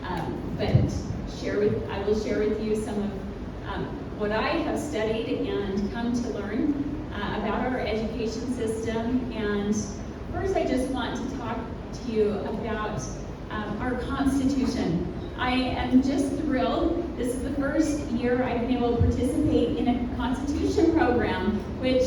But I will share with you some of what I have studied and come to learn about our education system. And first, I just want to talk to you about our Constitution. I am just thrilled. This is the first year I've been able to participate in a Constitution program, which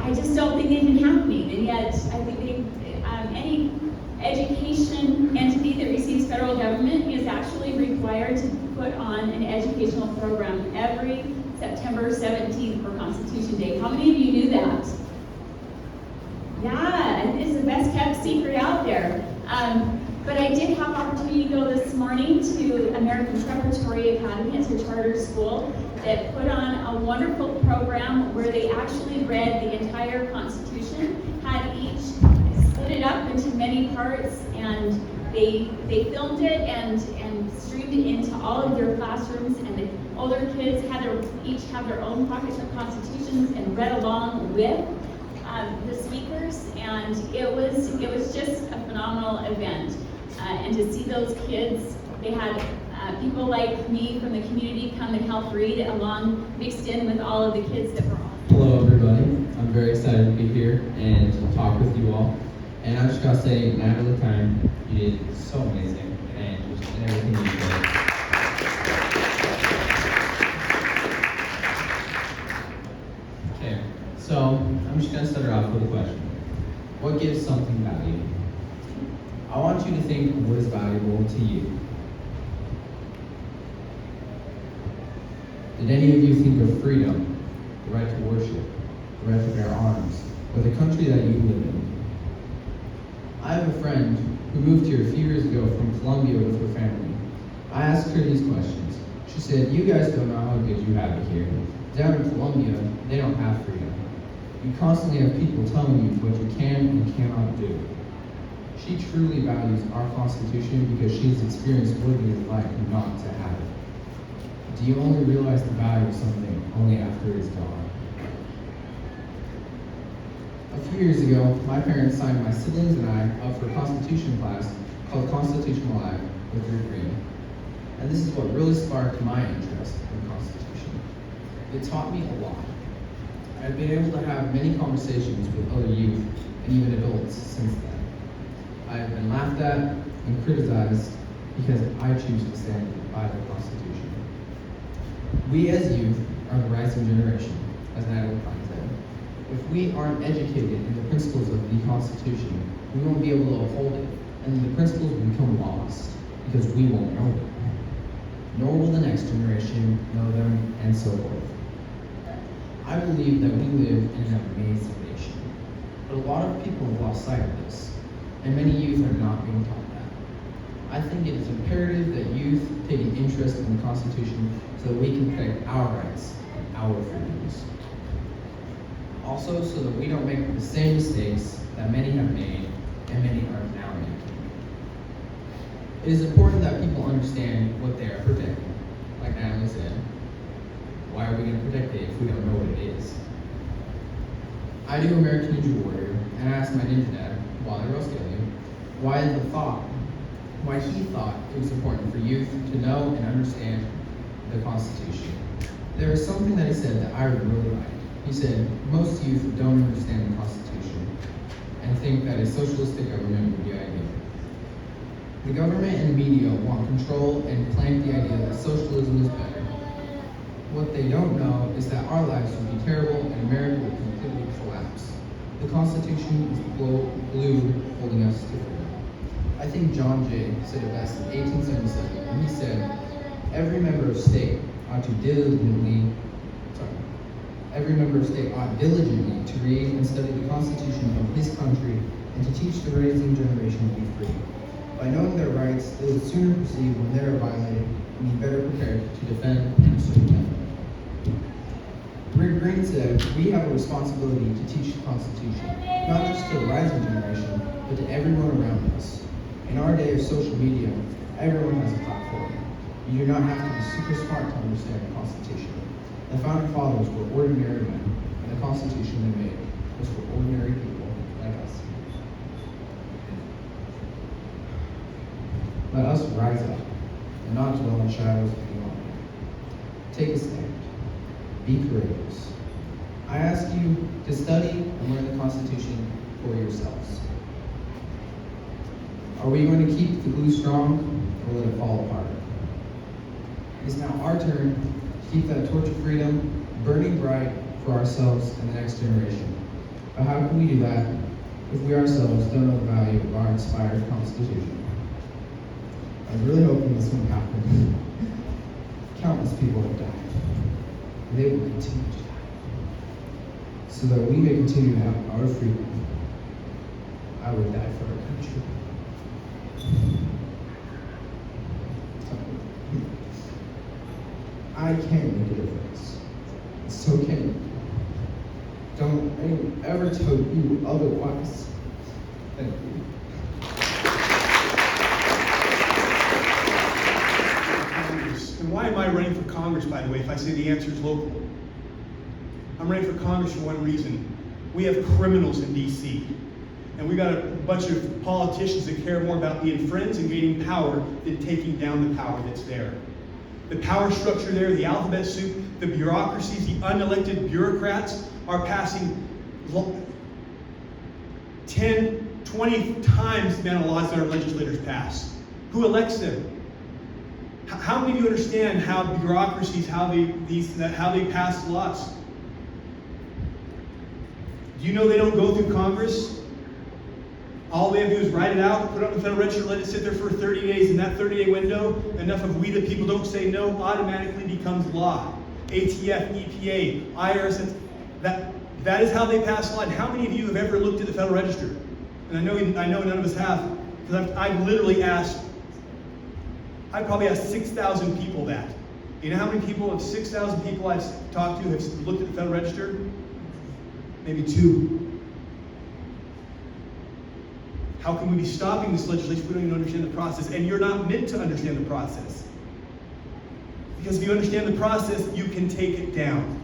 I just don't think they've been happening. And yet, I think any education entity that receives federal government is actually required to put on an educational program every September 17th for Constitution Day. How many of you knew that? Yeah, it's the best kept secret out there. But I did have opportunity to go this morning to American Preparatory Academy. It's a charter school that put on a wonderful program where they actually read the entire Constitution, had each split it up into many parts, and they filmed it and streamed it into all of their classrooms, and the older kids each have their own pockets of constitutions and read along with the speakers, and it was just a phenomenal event. And to see those kids, they had people like me from the community come and help read along, mixed in with all of the kids that were on. Hello everybody, I'm very excited to be here and talk with you all. And I just gotta say, Natalie Kine, you did so amazing and just in everything you did. Okay, so I'm just gonna start off with a question. What gives something value? I want you to think of what is valuable to you. Did any of you think of freedom, the right to worship, the right to bear arms, or the country that you live in? I have a friend who moved here a few years ago from Colombia with her family. I asked her these questions. She said, "You guys don't know how good you have it here. Down in Colombia, they don't have freedom. You constantly have people telling you what you can and cannot do." She truly values our Constitution because she's experienced what it is like not to have it. Do you only realize the value of something only after it is gone? A few years ago, my parents signed my siblings and I up for a Constitution class called Constitutional Life with Rick Green. And this is what really sparked my interest in the Constitution. It taught me a lot. I've been able to have many conversations with other youth and even adults since then. I have been laughed at and criticized because I choose to stand by the Constitution. We as youth are the rising generation, as Natalie Kine said. If we aren't educated in the principles of the Constitution, we won't be able to uphold it, and the principles will become lost because we won't know them. Nor will the next generation know them, and so forth. I believe that we live in an amazing nation, but a lot of people have lost sight of this, and many youth are not being taught that. I think it is imperative that youth take an interest in the Constitution so that we can protect our rights and our freedoms. Also, so that we don't make the same mistakes that many have made and many are now making. It is important that people understand what they are protecting. Like Natalie said, why are we going to protect it if we don't know what it is? I do American Ninja Warrior, and I asked my ninja dad, Wally Roskillian, why he thought it was important for youth to know and understand the Constitution. There is something that he said that I really liked. He said, most youth don't understand the Constitution and think that a socialistic government would be ideal. The government and media want control and plant the idea that socialism is better. What they don't know is that our lives would be terrible and America would completely collapse. The Constitution is the glue holding us together. I think John Jay said it best in 1877 when he said, every member of state ought diligently to read and study the Constitution of his country and to teach the rising generation to be free. By knowing their rights, they would sooner perceive when they are violated and be better prepared to defend and assert them. Rick Green said, we have a responsibility to teach the Constitution, not just to the rising generation, but to everyone around us. In our day of social media, everyone has a platform. You do not have to be super smart to understand the Constitution. The founding fathers were ordinary men, and the Constitution they made was for ordinary people like us. Let us rise up. and not dwell in the shadows any longer. Take a stand. Be courageous. I ask you to study and learn the Constitution for yourselves. Are we going to keep the glue strong or let it fall apart? It is now our turn to keep that torch of freedom burning bright for ourselves and the next generation. But how can we do that if we ourselves don't know the value of our inspired Constitution? I was really hoping this wouldn't happen. Countless people have died. And they will continue to die. So that we may continue to have our freedom. I would die for our country. I can make a difference. So can you. Don't anyone ever tell you otherwise. Thank you. And why am I running for Congress, by the way, if I say the answer is local? I'm running for Congress for one reason. We have criminals in D.C. And we got a bunch of politicians that care more about being friends and gaining power than taking down the power that's there. The power structure there, the alphabet soup, the bureaucracies, the unelected bureaucrats are passing 10, 20 times the amount of laws that our legislators pass. Who elects them? How many of you understand how bureaucracies, how they pass laws? Do you know they don't go through Congress? All they have to do is write it out, put it on the Federal Register, let it sit there for 30 days. In that 30-day window, enough of we the people don't say no automatically becomes law. ATF, EPA, IRS, that is how they pass law. And how many of you have ever looked at the Federal Register? And I know none of us have, because I've literally asked, I probably asked 6,000 people that. You know how many people of 6,000 people I've talked to have looked at the Federal Register? Maybe 2. How can we be stopping this legislation if we don't even understand the process? And you're not meant to understand the process. Because if you understand the process, you can take it down.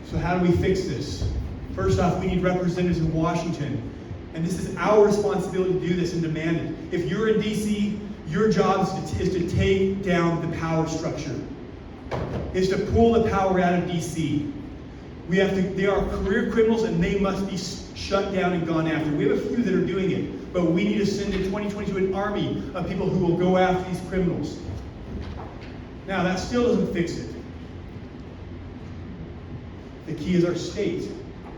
So how do we fix this? First off, we need representatives in Washington. And this is our responsibility to do this and demand it. If you're in D.C., your job is to take down the power structure. Is to pull the power out of D.C. They are career criminals and they must be shut down and gone after. We have a few that are doing it, but we need to send in 2022 an army of people who will go after these criminals. Now, that still doesn't fix it. The key is our state.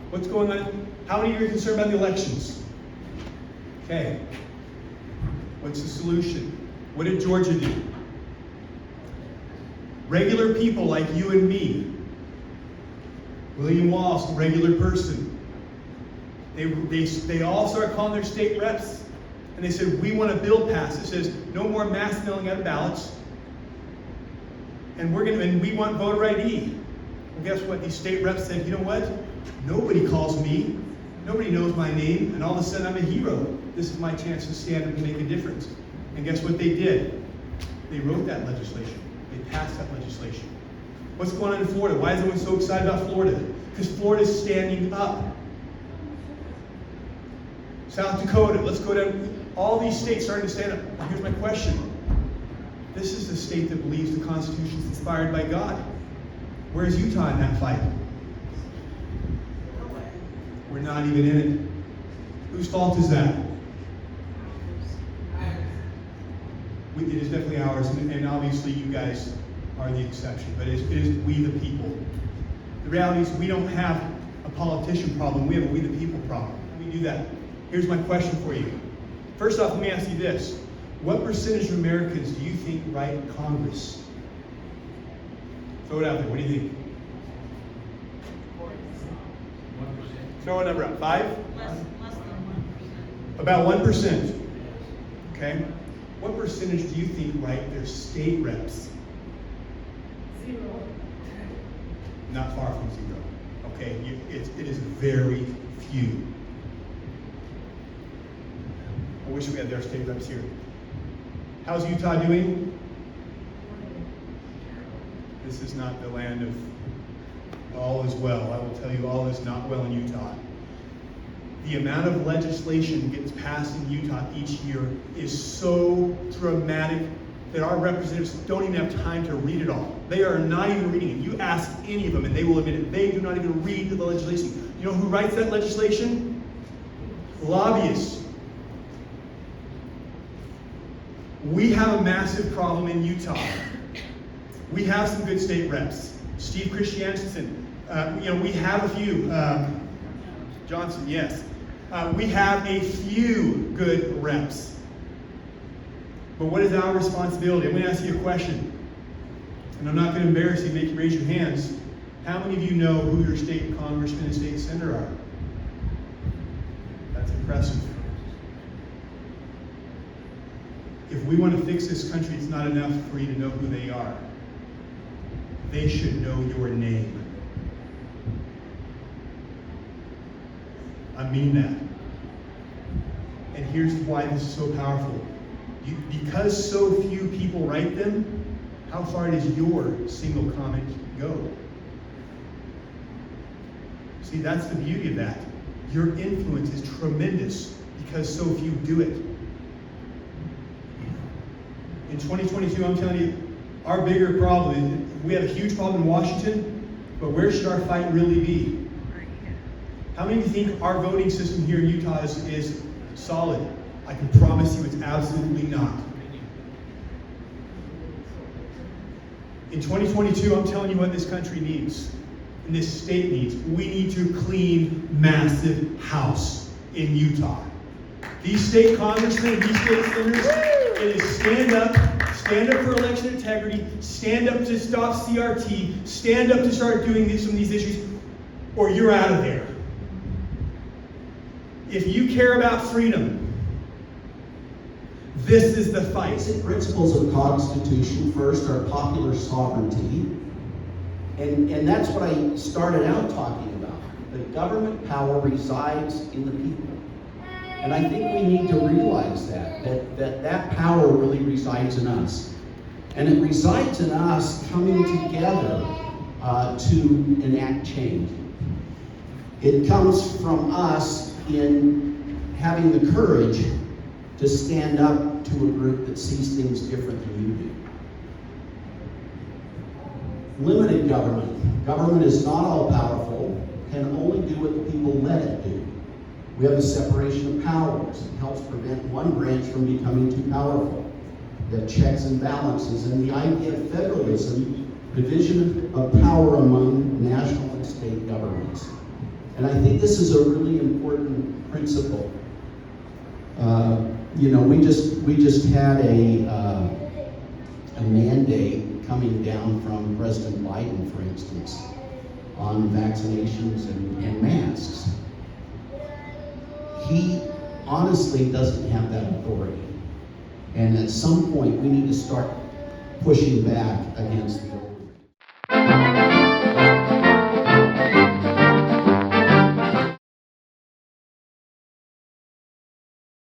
What's going on? How many of you are concerned about the elections? Okay. What's the solution? What did Georgia do? Regular people like you and me. William Walsh, regular person. They all started calling their state reps, and they said, we want a bill passed that says no more mass mailing out of ballots, and we want voter ID. Well, guess what? These state reps said, you know what? Nobody calls me. Nobody knows my name, and all of a sudden I'm a hero. This is my chance to stand up and make a difference. And guess what they did? They wrote that legislation. They passed that legislation. What's going on in Florida? Why is everyone so excited about Florida? Because Florida's standing up. South Dakota, let's go down. All these states starting to stand up. Now, here's my question. This is the state that believes the Constitution is inspired by God. Where's Utah in that fight? We're not even in it. Whose fault is that? It is definitely ours, and obviously you guys are the exception, but it is we the people. The reality is we don't have a politician problem, we have a we the people problem. How do we do that? Here's my question for you. First off, let me ask you this. What percentage of Americans do you think write Congress? Throw it out there, what do you think? 1%. Throw a number out. 5? Less than 1%. About 1%. Okay. What percentage do you think write their state reps? 0. Not far from 0. Okay, it is very few. I wish we had their state reps here. How's Utah doing? This is not the land of all is well. I will tell you, all is not well in Utah. The amount of legislation that gets passed in Utah each year is so dramatic that our representatives don't even have time to read it all. They are not even reading it. You ask any of them and they will admit it. They do not even read the legislation. You know who writes that legislation? Lobbyists. We have a massive problem in Utah. We have some good state reps. Steve Christiansen. We have a few. Johnson, yes. We have a few good reps. But what is our responsibility? I'm going to ask you a question. And I'm not going to embarrass you, make you raise your hands. How many of you know who your state congressman and state senator are? That's impressive. If we want to fix this country, it's not enough for you to know who they are. They should know your name. I mean that. And here's why this is so powerful. Because so few people write them, how far does your single comment go? See, that's the beauty of that. Your influence is tremendous because so few do it. In 2022, I'm telling you, our bigger problem is we have a huge problem in Washington, but where should our fight really be? How many of you think our voting system here in Utah is solid? I can promise you it's absolutely not. In 2022, I'm telling you what this country needs, and this state needs. We need to clean massive house in Utah. These state congressmen, these state senators, it is stand up for election integrity, stand up to stop CRT, stand up to start doing some of these issues, or you're out of there. If you care about freedom, this is the fight. Basic principles of the Constitution first are popular sovereignty. And that's what I started out talking about. The government power resides in the people. And I think we need to realize that power really resides in us. And it resides in us coming together to enact change. It comes from us in having the courage to stand up to a group that sees things different than you do. Limited government. Government is not all powerful, can only do what the people let it do. We have a separation of powers. It helps prevent one branch from becoming too powerful. We have checks and balances, and the idea of federalism, division of power among national and state governments. And I think this is a really important principle. We just had a mandate coming down from President Biden, for instance, on vaccinations and masks. He honestly doesn't have that authority. And at some point, we need to start pushing back against the